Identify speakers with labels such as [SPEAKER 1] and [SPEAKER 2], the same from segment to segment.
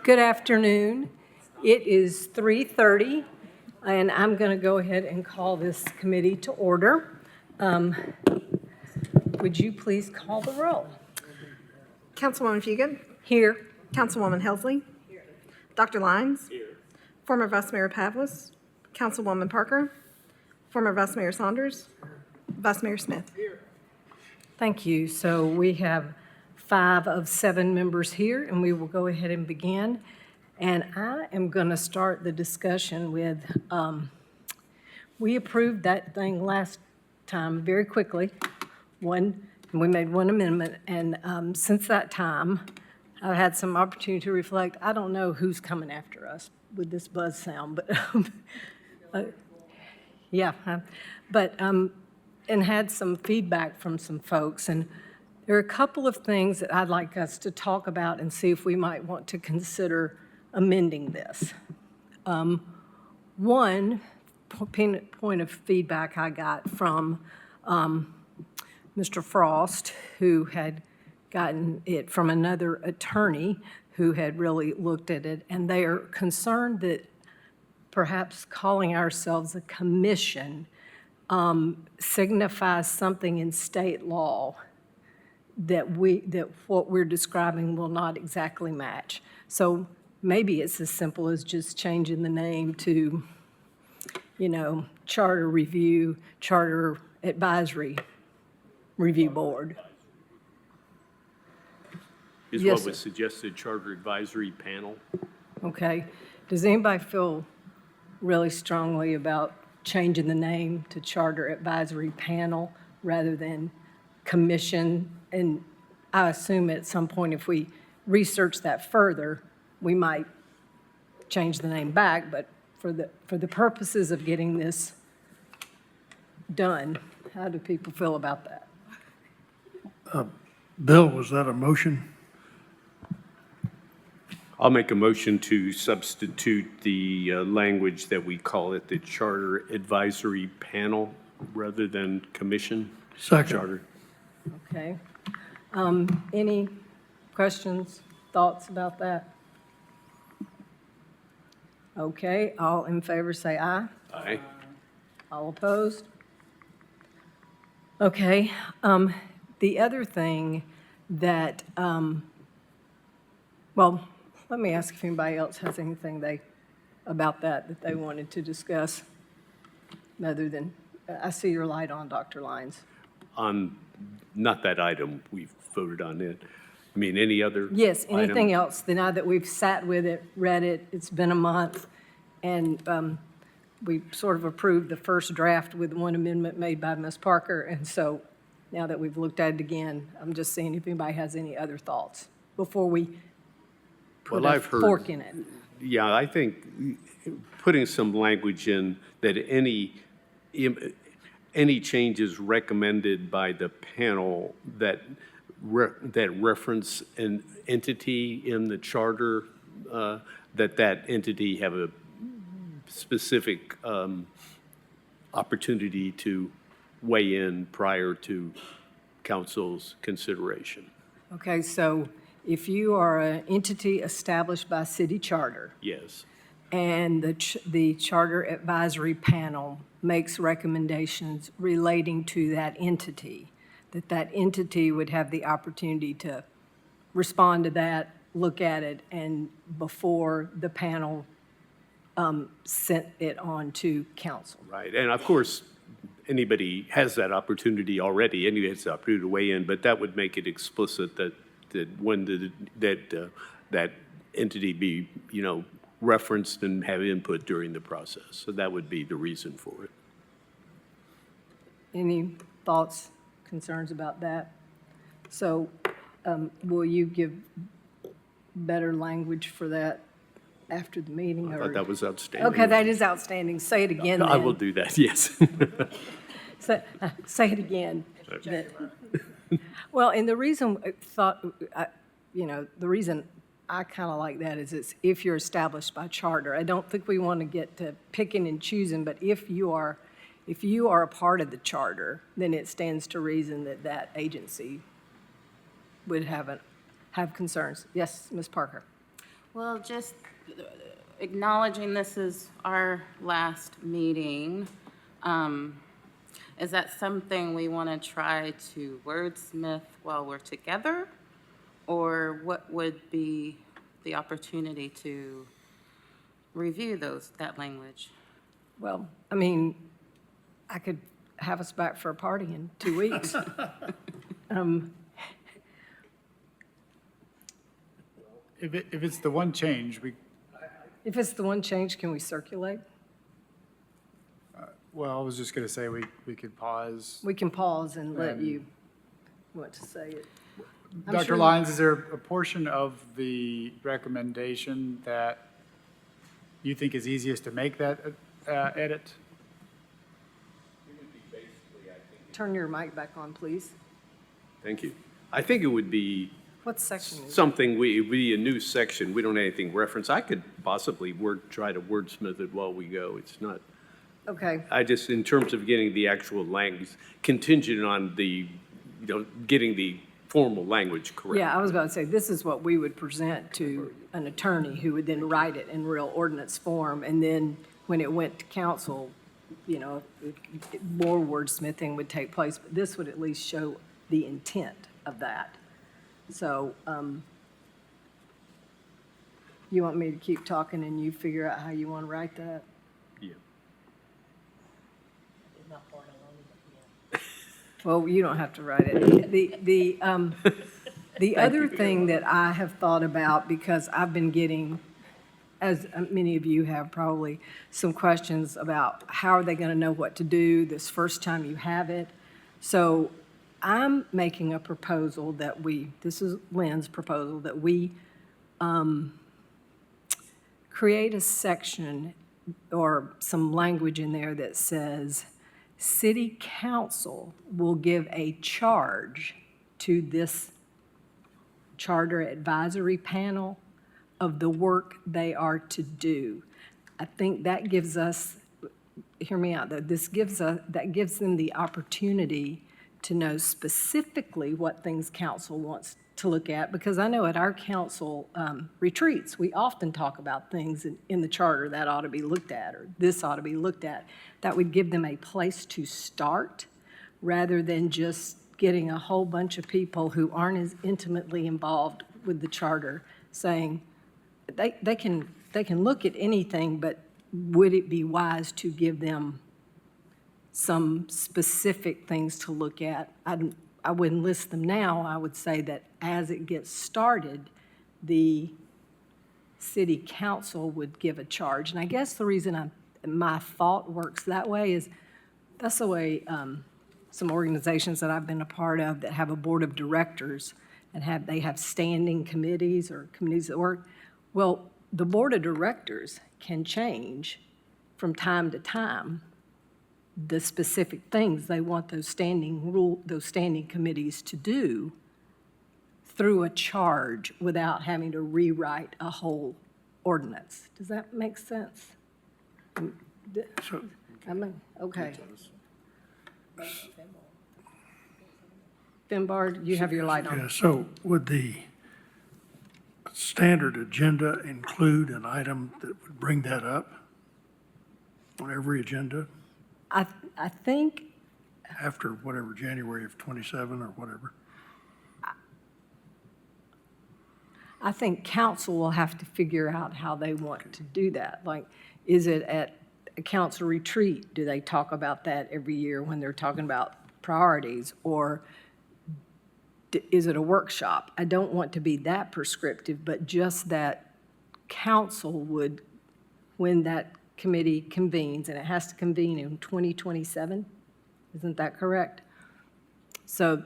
[SPEAKER 1] Good afternoon. It is 3:30, and I'm going to go ahead and call this committee to order. Would you please call the roll?
[SPEAKER 2] Councilwoman Fugan.
[SPEAKER 1] Here.
[SPEAKER 2] Councilwoman Helsley. Here. Dr. Lyons. Here. Former Vice Mayor Pavlis. Councilwoman Parker. Former Vice Mayor Saunders. Vice Mayor Smith. Here.
[SPEAKER 1] Thank you. So we have 5 of 7 members here, and we will go ahead and begin. And I am going to start the discussion with, we approved that thing last time very quickly. We made one amendment, and since that time, I've had some opportunity to reflect. I don't know who's coming after us with this buzz sound, but and had some feedback from some folks. And there are a couple of things that I'd like us to talk about and see if we might want to consider amending this. One point of feedback I got from Mr. Frost, who had gotten it from another attorney who had really looked at it, and they are concerned that perhaps calling ourselves a commission signifies something in state law that what we're describing will not exactly match. So maybe it's as simple as just changing the name to, Charter Review, Charter Advisory Review Board.
[SPEAKER 3] Is
[SPEAKER 1] Yes,
[SPEAKER 3] what was suggested, Charter Advisory Panel.
[SPEAKER 1] Okay. Does anybody feel really strongly about changing the name to Charter Advisory Panel rather than Commission? And I assume at some point, if we research that further, we might change the name back. But for the purposes of getting this done, how do people feel about that?
[SPEAKER 4] Bill, was that a motion?
[SPEAKER 3] I'll make a motion to substitute the language that we call it the Charter Advisory Panel rather than Commission.
[SPEAKER 4] Second.
[SPEAKER 3] Charter.
[SPEAKER 1] Okay. Any questions, thoughts about that? Okay, all in favor say aye.
[SPEAKER 3] Aye.
[SPEAKER 1] All opposed? Okay. The other thing that, let me ask if anybody else has anything about that they wanted to discuss, other than, I see your light on, Dr. Lyons.
[SPEAKER 3] On, not that item, we've voted on it. I mean, any other?
[SPEAKER 1] Yes, anything
[SPEAKER 3] item?
[SPEAKER 1] else? Now that we've sat with it, read it, it's been a month, and we sort of approved the first draft with one amendment made by Ms. Parker, and so now that we've looked at it again, I'm just seeing if anybody has any other thoughts before we put
[SPEAKER 3] Well,
[SPEAKER 1] a
[SPEAKER 3] I've heard-
[SPEAKER 1] fork in it.
[SPEAKER 3] Yeah, I think putting some language in that any changes recommended by the panel that reference an entity in the charter, that entity have a specific opportunity to weigh in prior to council's consideration.
[SPEAKER 1] Okay, so if you are an entity established by city charter,
[SPEAKER 3] Yes.
[SPEAKER 1] and the Charter Advisory Panel makes recommendations relating to that entity, that entity would have the opportunity to respond to that, look at it, and before the panel sent it on to council.
[SPEAKER 3] Right, and of course, anybody has that opportunity already, anybody has the opportunity to weigh in, but that would make it explicit that when that entity be, referenced and have input during the process. So that would be the reason for it.
[SPEAKER 1] Any thoughts, concerns about that? So will you give better language for that after the meeting?
[SPEAKER 3] I thought that was outstanding.
[SPEAKER 1] Okay, that is outstanding. Say it again then.
[SPEAKER 3] I will do that, yes.
[SPEAKER 1] Say it again. Well, and the reason the reason I kind of like that is it's if you're established by charter. I don't think we want to get to picking and choosing, but if you are a part of the charter, then it stands to reason that agency would have concerns. Yes, Ms. Parker.
[SPEAKER 4] Well, just acknowledging this is our last meeting, is that something we want to try to wordsmith while we're together? Or what would be the opportunity to review that language?
[SPEAKER 1] Well, I mean, I could have us back for a party in 2 weeks.
[SPEAKER 5] If it's the one change,
[SPEAKER 1] If it's the one change, can we circulate?
[SPEAKER 5] well, I was just going to say we could pause.
[SPEAKER 1] We can pause and let you want to say it. I'm
[SPEAKER 5] Dr.
[SPEAKER 1] sure-
[SPEAKER 5] Lyons, is there a portion of the recommendation that you think is easiest to make that edit?
[SPEAKER 1] Turn your mic back on, please.
[SPEAKER 3] Thank you. I think it would be
[SPEAKER 1] What section is it?
[SPEAKER 3] something, it would be a new section. We don't have anything referenced. I could possibly try to wordsmith it while we go. It's not,
[SPEAKER 1] Okay,
[SPEAKER 3] I just, in terms of getting the actual language, contingent on the, getting the formal language correct.
[SPEAKER 1] yeah, I was about to say, this is what we would present to an attorney who would then write it in real ordinance form, and then when it went to council, more wordsmithing would take place, but this would at least show the intent of that. So, you want me to keep talking and you figure out how you want to write that?
[SPEAKER 3] Yeah.
[SPEAKER 1] Well, you don't have to write it. The other thing that I have thought about, because I've been getting, as many of you have probably, some questions about how are they going to know what to do this first time you have it. So I'm making a proposal that this is Lynn's proposal, that we create a section or some language in there that says, City Council will give a charge to this Charter Advisory Panel of the work they are to do. I think that gives us, hear me out though, that gives them the opportunity to know specifically what things council wants to look at, because I know at our council retreats, we often talk about things in the charter that ought to be looked at, or this ought to be looked at. That would give them a place to start, rather than just getting a whole bunch of people who aren't as intimately involved with the charter saying, they can look at anything, but would it be wise to give them some specific things to look at? I wouldn't list them now. I would say that as it gets started, the city council would give a charge. And I guess the reason my thought works that way is that's the way some organizations that I've been a part of that have a board of directors and they have standing committees or committees that work. Well, the board of directors can change from time to time the specific things they want those standing committees to do through a charge without having to rewrite a whole ordinance. Does that make sense? Okay. Finbar, you have your light on.
[SPEAKER 6] Yeah, so would the standard agenda include an item that would bring that up on every agenda
[SPEAKER 1] I think,
[SPEAKER 6] after whatever, January of 27 or whatever?
[SPEAKER 1] I think council will have to figure out how they want to do that. Like, is it at a council retreat? Do they talk about that every year when they're talking about priorities? Or is it a workshop? I don't want to be that prescriptive, but just that council would, when that committee convenes, and it has to convene in 2027, isn't that correct? So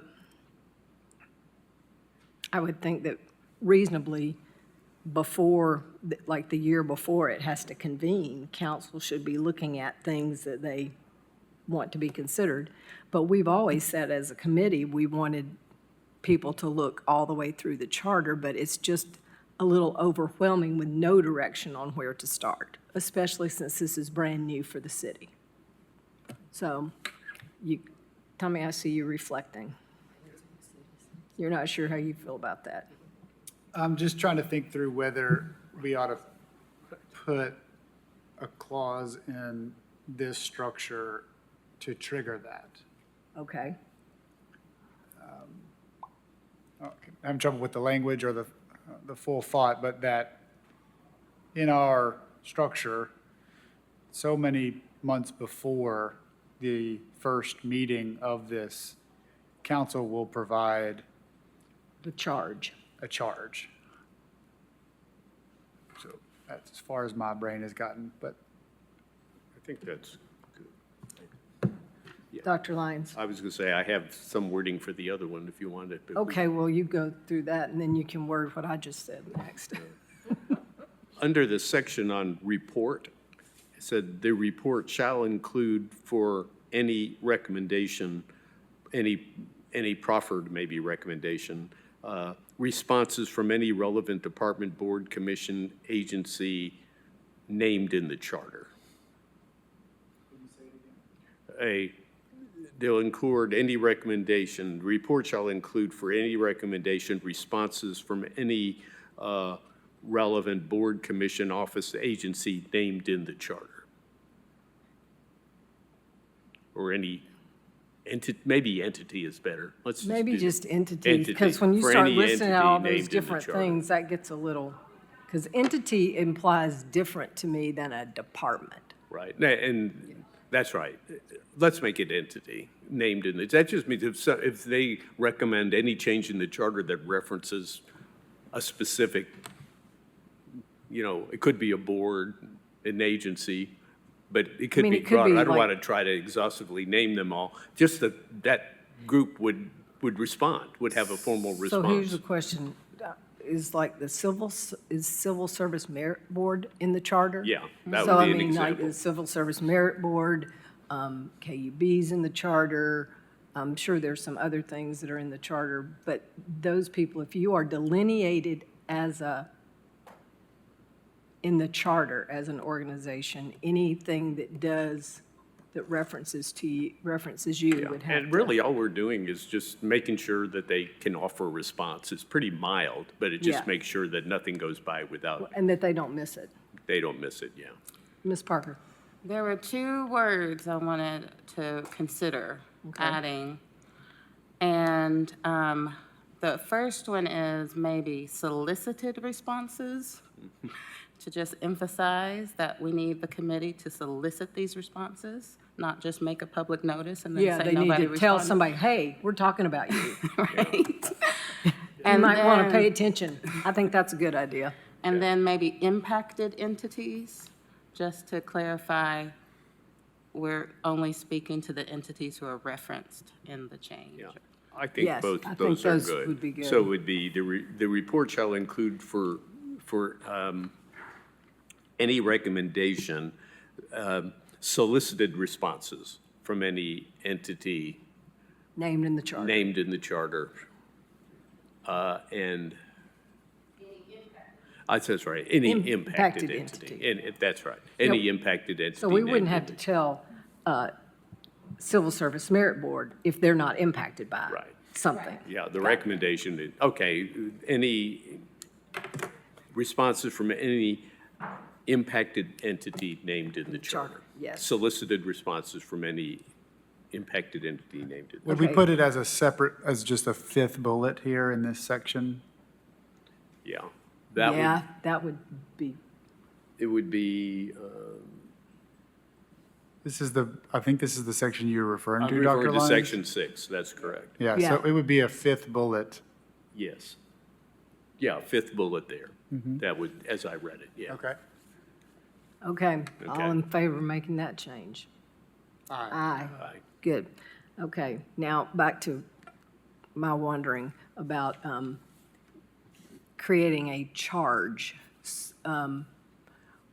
[SPEAKER 1] I would think that reasonably before, like the year before it has to convene, council should be looking at things that they want to be considered. But we've always said as a committee, we wanted people to look all the way through the charter, but it's just a little overwhelming with no direction on where to start, especially since this is brand new for the city. So, Tommy, I see you reflecting. You're not sure how you feel about that.
[SPEAKER 5] I'm just trying to think through whether we ought to put a clause in this structure to trigger that.
[SPEAKER 1] Okay,
[SPEAKER 5] I'm having trouble with the language or the full thought, but that in our structure, so many months before the first meeting of this, council will provide
[SPEAKER 1] the charge.
[SPEAKER 5] a charge. So that's as far as my brain has gotten, but
[SPEAKER 3] I think that's good.
[SPEAKER 1] Dr. Lyons?
[SPEAKER 3] I was going to say, I have some wording for the other one if you want it. but we-
[SPEAKER 1] Okay, well, you go through that, and then you can word what I just said next.
[SPEAKER 3] Under the section on report, it said, "The report shall include for any recommendation, any proffered maybe recommendation, responses from any relevant department, board, commission, agency named in the charter." They'll include any recommendation, the report shall include for any recommendation, responses from any relevant board, commission, office, agency named in the charter. Or any maybe entity is better. Let's
[SPEAKER 1] Maybe
[SPEAKER 3] do
[SPEAKER 1] just entities, because
[SPEAKER 3] entity,
[SPEAKER 1] when you
[SPEAKER 3] for
[SPEAKER 1] start
[SPEAKER 3] any
[SPEAKER 1] listing out all
[SPEAKER 3] entity named
[SPEAKER 1] those
[SPEAKER 3] in the
[SPEAKER 1] different
[SPEAKER 3] charter.
[SPEAKER 1] things, that gets a little, because entity implies different to me than a department.
[SPEAKER 3] Right, and that's right. Let's make it entity, named in it. That just means if they recommend any change in the charter that references a specific, it could be a board, an agency, but it could
[SPEAKER 1] mean,
[SPEAKER 3] be
[SPEAKER 1] it could
[SPEAKER 3] broader.
[SPEAKER 1] be
[SPEAKER 3] I don't
[SPEAKER 1] like-
[SPEAKER 3] want to try to exhaustively name them all. Just that group would respond, would have a formal
[SPEAKER 1] So
[SPEAKER 3] response.
[SPEAKER 1] here's the question, is like is Civil Service Merit Board in the charter?
[SPEAKER 3] Yeah, that
[SPEAKER 1] So
[SPEAKER 3] would
[SPEAKER 1] I
[SPEAKER 3] be an
[SPEAKER 1] mean, like
[SPEAKER 3] example.
[SPEAKER 1] the Civil Service Merit Board, KUB's in the charter. I'm sure there's some other things that are in the charter, but those people, if you are delineated in the charter as an organization, anything that references you would have to.
[SPEAKER 3] And really, all we're doing is just making sure that they can offer a response. It's pretty mild, but it just
[SPEAKER 1] Yeah.
[SPEAKER 3] makes sure that nothing goes by without,
[SPEAKER 1] And that they don't miss it.
[SPEAKER 3] they don't miss it, yeah.
[SPEAKER 1] Ms. Parker?
[SPEAKER 4] There were two words I wanted to consider adding. And the first one is maybe solicited responses, to just emphasize that we need the committee to solicit these responses, not just make a public notice and then
[SPEAKER 1] Yeah,
[SPEAKER 4] say
[SPEAKER 1] they need
[SPEAKER 4] nobody
[SPEAKER 1] to tell
[SPEAKER 4] responded.
[SPEAKER 1] somebody, hey, we're talking about you.
[SPEAKER 4] Right.
[SPEAKER 1] You
[SPEAKER 4] And
[SPEAKER 1] might want to
[SPEAKER 4] then-
[SPEAKER 1] pay attention. I think that's a good idea.
[SPEAKER 4] And then maybe impacted entities, just to clarify, we're only speaking to the entities who are referenced in the change.
[SPEAKER 3] Yeah, I think
[SPEAKER 1] Yes,
[SPEAKER 3] both
[SPEAKER 1] I think
[SPEAKER 3] those are
[SPEAKER 1] those
[SPEAKER 3] good.
[SPEAKER 1] would be good.
[SPEAKER 3] So it would be, the report shall include for any recommendation, solicited responses from any entity
[SPEAKER 1] Named in the charter.
[SPEAKER 3] named in the charter. And, that's right, any impacted
[SPEAKER 1] Impacted
[SPEAKER 3] entity.
[SPEAKER 1] entity.
[SPEAKER 3] And that's right, any
[SPEAKER 1] Yep.
[SPEAKER 3] impacted entity.
[SPEAKER 1] So we
[SPEAKER 3] named
[SPEAKER 1] wouldn't
[SPEAKER 3] in
[SPEAKER 1] have to
[SPEAKER 3] the-
[SPEAKER 1] tell Civil Service Merit Board if they're not impacted by
[SPEAKER 3] Right.
[SPEAKER 1] something.
[SPEAKER 3] Yeah, the recommendation, okay, any responses from any impacted entity named in the charter.
[SPEAKER 1] yes.
[SPEAKER 3] Solicited responses from any impacted entity named in.
[SPEAKER 5] would we
[SPEAKER 1] Okay.
[SPEAKER 5] put it as a separate, as just a fifth bullet here in this section?
[SPEAKER 3] Yeah, that
[SPEAKER 1] Yeah, that would be,
[SPEAKER 3] it would be,
[SPEAKER 5] I think this is the section you're referring
[SPEAKER 3] I'm
[SPEAKER 5] to, Dr.
[SPEAKER 3] referring to
[SPEAKER 5] Lyons?
[SPEAKER 3] section 6, that's correct,
[SPEAKER 5] Yeah,
[SPEAKER 1] Yeah.
[SPEAKER 5] so it would be a fifth bullet.
[SPEAKER 3] yes. Yeah, fifth bullet there, that would, as I read it, yeah.
[SPEAKER 5] Okay.
[SPEAKER 1] okay. All
[SPEAKER 3] Okay.
[SPEAKER 1] in favor of making that change? Aye.
[SPEAKER 3] Aye.
[SPEAKER 1] Good. Okay, now back to my wondering about creating a charge.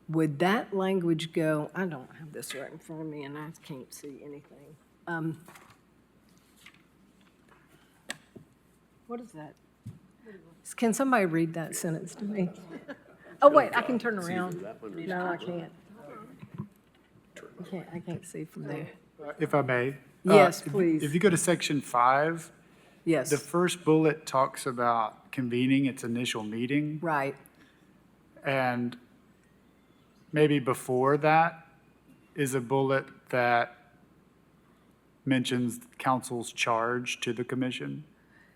[SPEAKER 1] Would that language go, I don't have this right in front of me and I can't see anything. What is that? Can somebody read that sentence to me? Oh, wait, I can turn around. No, I can't. I can't see from there.
[SPEAKER 5] If I may.
[SPEAKER 1] Yes,
[SPEAKER 5] if-
[SPEAKER 1] please.
[SPEAKER 5] If you go to section 5,
[SPEAKER 1] Yes,
[SPEAKER 5] the first bullet talks about convening its initial meeting.
[SPEAKER 1] right.
[SPEAKER 5] And maybe before that is a bullet that mentions council's charge to the commission.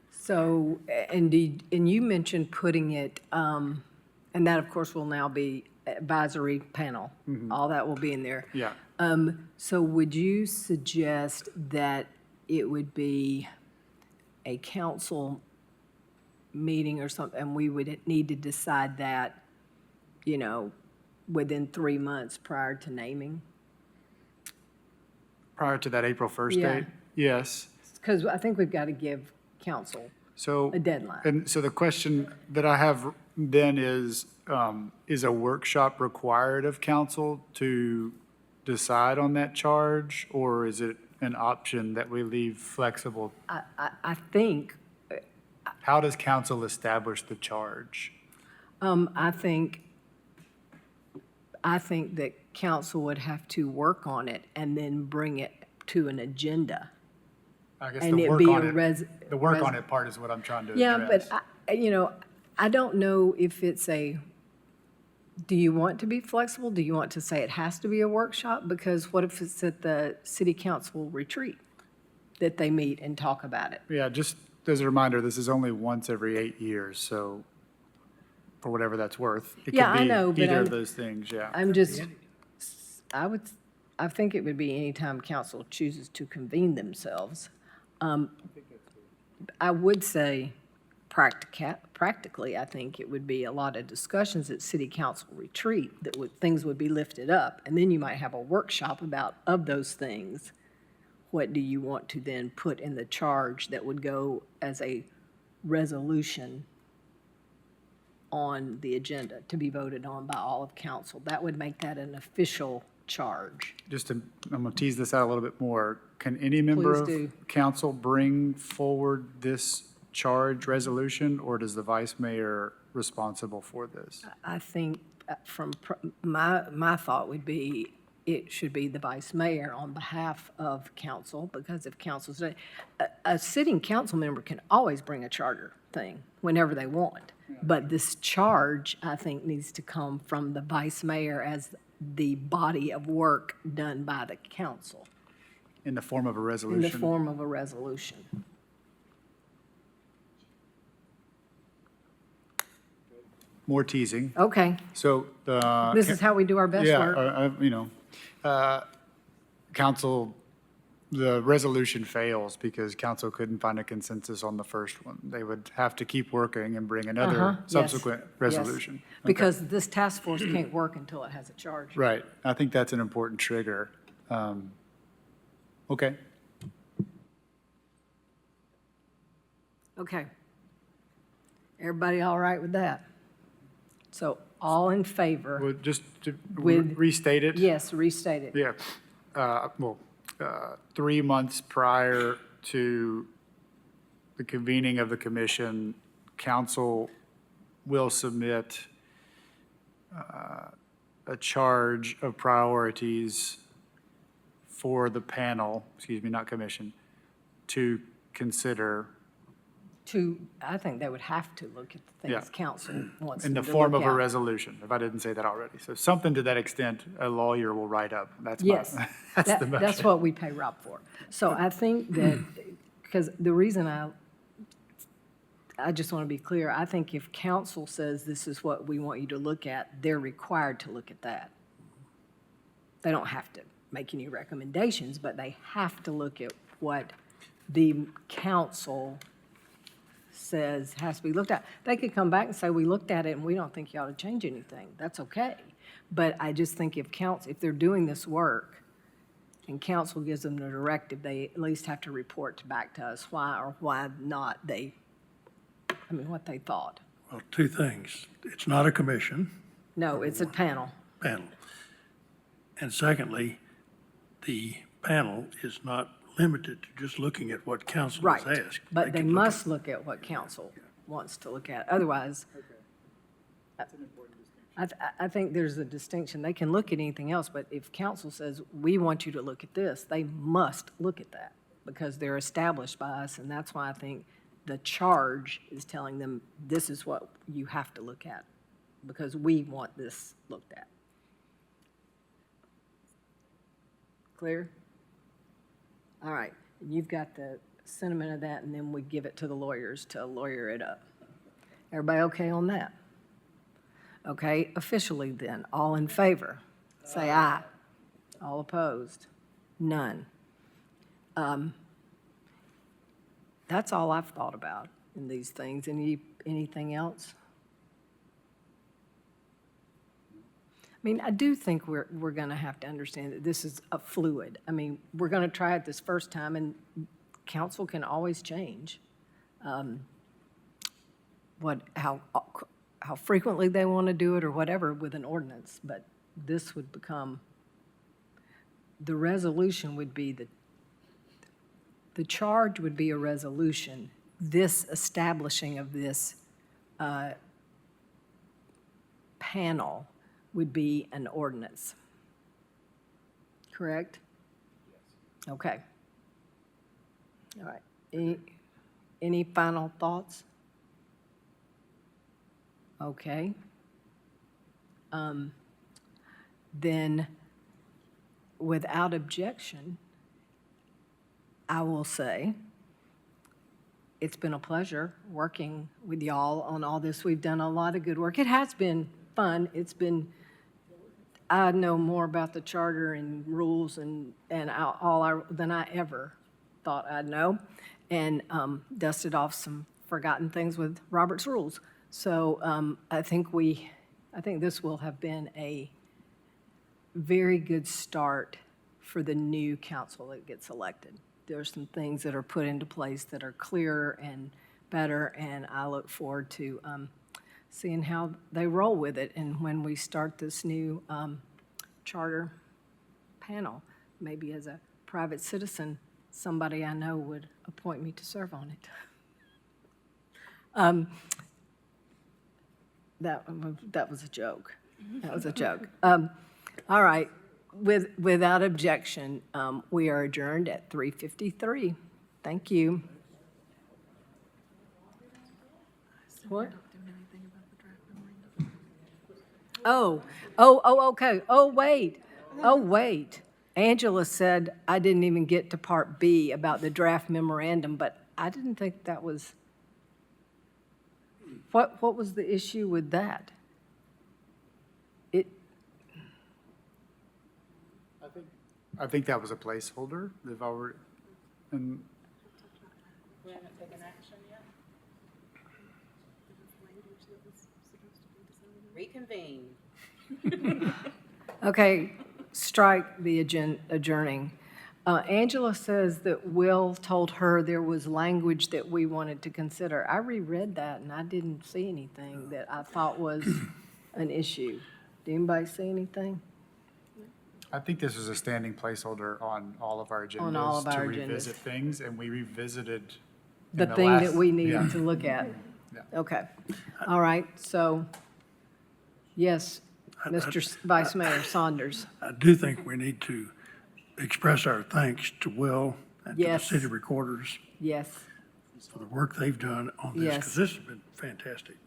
[SPEAKER 1] So, and you mentioned putting it, and that, of course, will now be advisory panel. All that will be in there.
[SPEAKER 5] Yeah.
[SPEAKER 1] So would you suggest that it would be a council meeting or something, and we would need to decide that, within 3 months prior to naming?
[SPEAKER 5] Prior to that April 1st
[SPEAKER 1] Yeah.
[SPEAKER 5] date? Yes.
[SPEAKER 1] Because I think we've got to give council
[SPEAKER 5] So.
[SPEAKER 1] a deadline.
[SPEAKER 5] And so the question that I have then is a workshop required of council to decide on that charge? Or is it an option that we leave flexible?
[SPEAKER 1] I think,
[SPEAKER 5] How does council establish the charge?
[SPEAKER 1] I think that council would have to work on it and then bring it to an agenda.
[SPEAKER 5] I guess
[SPEAKER 1] And
[SPEAKER 5] the
[SPEAKER 1] it'd
[SPEAKER 5] work
[SPEAKER 1] be
[SPEAKER 5] on
[SPEAKER 1] a
[SPEAKER 5] it,
[SPEAKER 1] res-
[SPEAKER 5] the work
[SPEAKER 1] res-
[SPEAKER 5] on it part is what I'm trying to
[SPEAKER 1] Yeah,
[SPEAKER 5] address.
[SPEAKER 1] but I don't know if it's do you want to be flexible? Do you want to say it has to be a workshop? Because what if it's at the city council retreat that they meet and talk about it?
[SPEAKER 5] Yeah, just as a reminder, this is only once every 8 years, so for whatever that's worth.
[SPEAKER 1] Yeah, I know,
[SPEAKER 5] It
[SPEAKER 1] but
[SPEAKER 5] could be either
[SPEAKER 1] I'm-
[SPEAKER 5] of those things, yeah.
[SPEAKER 1] I'm just, I think it would be anytime council chooses to convene themselves. I would say practically, I think it would be a lot of discussions at city council retreat that things would be lifted up. And then you might have a workshop of those things. What do you want to then put in the charge that would go as a resolution on the agenda to be voted on by all of council? That would make that an official charge.
[SPEAKER 5] I'm going to tease this out a little bit more. Can any member
[SPEAKER 1] Please
[SPEAKER 5] of
[SPEAKER 1] do.
[SPEAKER 5] council bring forward this charge resolution, or does the vice mayor responsible for this?
[SPEAKER 1] I think my thought would be it should be the vice mayor on behalf of council, because if council's, a sitting council member can always bring a charter thing whenever they want. But this charge, I think, needs to come from the vice mayor as the body of work done by the council
[SPEAKER 5] In the form of a
[SPEAKER 1] in the
[SPEAKER 5] resolution?
[SPEAKER 1] form of a resolution.
[SPEAKER 5] More teasing.
[SPEAKER 1] Okay,
[SPEAKER 5] So the.
[SPEAKER 1] this is how we do our best work.
[SPEAKER 5] Council, the resolution fails because council couldn't find a consensus on the first one. They would have to keep working and bring another
[SPEAKER 1] Yes,
[SPEAKER 5] subsequent
[SPEAKER 1] yes.
[SPEAKER 5] resolution. Okay.
[SPEAKER 1] Because this task force can't work until it has a charge.
[SPEAKER 5] Right. I think that's an important trigger. Okay.
[SPEAKER 1] Okay. Everybody all right with that? So all in favor?
[SPEAKER 5] Well, just to
[SPEAKER 1] With-
[SPEAKER 5] restate it?
[SPEAKER 1] Yes, restate it.
[SPEAKER 5] Yeah. 3 months prior to the convening of the commission, council will submit a charge of priorities for the panel, excuse me, not commission, to consider
[SPEAKER 1] I think they would have to look at the
[SPEAKER 5] Yeah.
[SPEAKER 1] things council wants
[SPEAKER 5] in
[SPEAKER 1] them
[SPEAKER 5] the
[SPEAKER 1] to
[SPEAKER 5] form
[SPEAKER 1] look
[SPEAKER 5] of a
[SPEAKER 1] at.
[SPEAKER 5] resolution, if I didn't say that already. So something to that extent, a lawyer will write up. That's my,
[SPEAKER 1] Yes.
[SPEAKER 5] that's the
[SPEAKER 1] That's
[SPEAKER 5] motion.
[SPEAKER 1] what we pay Rob for. So I think that, because the reason I just want to be clear, I think if council says this is what we want you to look at, they're required to look at that. They don't have to make any recommendations, but they have to look at what the council says has to be looked at. They could come back and say, we looked at it and we don't think you ought to change anything. That's okay. But I just think if they're doing this work and council gives them the directive, they at least have to report back to us why or why not what they thought.
[SPEAKER 6] Well, two things. It's not a commission,
[SPEAKER 1] No, it's a panel.
[SPEAKER 6] panel. And secondly, the panel is not limited to just looking at what council
[SPEAKER 1] Right.
[SPEAKER 6] has asked.
[SPEAKER 1] But they
[SPEAKER 6] can look at-
[SPEAKER 1] must look at what council wants to look at. Otherwise, I think there's a distinction. They can look at anything else, but if council says, we want you to look at this, they must look at that because they're established by us. And that's why I think the charge is telling them, this is what you have to look at. because we want this looked at. Clear? All right, you've got the sentiment of that, and then we give it to the lawyers to lawyer it up. Everybody okay on that? Okay, officially then, all in favor, say aye. All opposed? None. That's all I've thought about in these things. Anything else? I mean, I do think we're going to have to understand that this is a fluid. I mean, we're going to try it this first time, and council can always change how frequently they want to do it or whatever with an ordinance. But this would become, the resolution would be the charge would be a resolution. This establishing of this panel would be an ordinance. Correct? Yes. Okay. All right. Any final thoughts? Okay. Then, without objection, I will say it's been a pleasure working with y'all on all this. We've done a lot of good work. It has been fun. It's been, I know more about the charter and rules than I ever thought I'd know, and dusted off some forgotten things with Robert's rules. So I think this will have been a very good start for the new council that gets elected. There are some things that are put into place that are clearer and better, and I look forward to seeing how they roll with it. And when we start this new charter panel, maybe as a private citizen, somebody I know would appoint me to serve on it. That was a joke. That was a joke. All right. Without objection, we are adjourned at 3:53. Thank you. What? Okay. Oh, wait. Angela said I didn't even get to part B about the draft memorandum, but I didn't think that was, what was the issue with that?
[SPEAKER 5] I think that was a placeholder. They've already, and
[SPEAKER 4] We haven't taken action yet? Reconvene.
[SPEAKER 1] Okay, strike the adjourning. Angela says that Will told her there was language that we wanted to consider. I reread that and I didn't see anything that I thought was an issue. Did anybody see anything?
[SPEAKER 5] I think this was a standing placeholder on all of our agendas.
[SPEAKER 1] On all of our
[SPEAKER 5] to revisit
[SPEAKER 1] agendas.
[SPEAKER 5] things, and we revisited
[SPEAKER 1] The
[SPEAKER 5] in the
[SPEAKER 1] thing that
[SPEAKER 5] last-
[SPEAKER 1] we
[SPEAKER 5] yeah.
[SPEAKER 1] needed to look at?
[SPEAKER 5] Yeah.
[SPEAKER 1] Okay, all right, so, yes, Mr. Vice Mayor Saunders.
[SPEAKER 6] I do think we need to express our thanks to Will and to the
[SPEAKER 1] Yes.
[SPEAKER 6] city recorders
[SPEAKER 1] Yes,
[SPEAKER 6] for the work they've done on this,
[SPEAKER 1] Yes.
[SPEAKER 6] because this has been fantastic.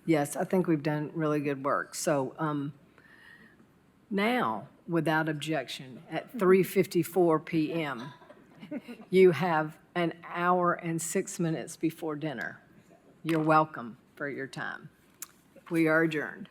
[SPEAKER 1] yes, I think we've done really good work. So now, without objection, at 3:54 PM, you have an hour and 6 minutes before dinner. You're welcome for your time. We are adjourned.